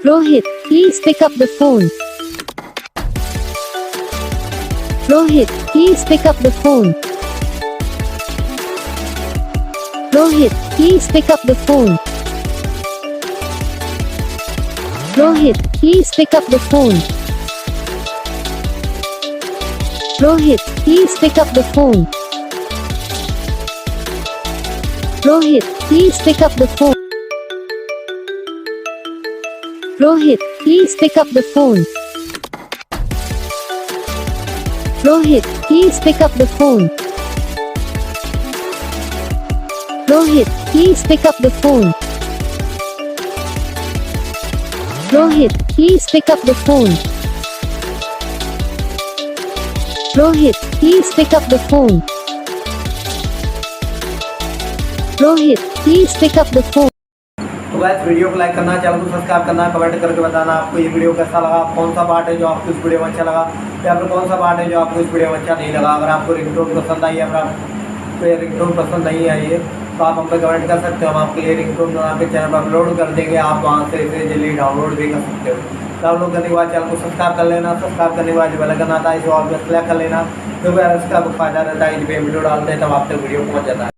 Rohit, please pick up the phone. Rohit, please pick up the phone. Rohit, please pick up the phone. Rohit, please pick up the phone. Rohit, please pick up the phone. Rohit, please pick up the phone. Rohit, please pick up the phone. Rohit, please pick up the phone. Rohit, please pick up the phone. Rohit, please pick up the phone. Rohit, please pick up the phone. Rohit, please pick up the phone. तो guys video को like करना, channel को subscribe करना, comment करके बताना आपको ये video कैसा लगा, कौन सा पार्ट है जो आपको इस वीडियो में अच्छा लगा या फिर कौन सा पार्ट है जो आपको इस वीडियो में अच्छा नहीं लगा। अगर आपको रिंगटोन पसंद आई है, अगर आपको ये रिंगटोन पसंद नहीं आई है तो आप हम पे कमेंट कर सकते हो। हम आपके लिए रिंगटोन बना के चैनल पर अपलोड कर देंगे, आप वहाँ से इसे जल्दी डाउनलोड भी कर सकते हो। डाउनलोड करने के बाद चैनल को सब्सक्राइब कर लेना, सब्सक्राइब करने के बाद जो बेल आइकन आता है इसे ऑल पे सेलेक्ट कर लेना, तो फिर इसका फायदा रहता है जब वीडियो डालते हैं तब आप तक वीडियो पहुँच जाता है।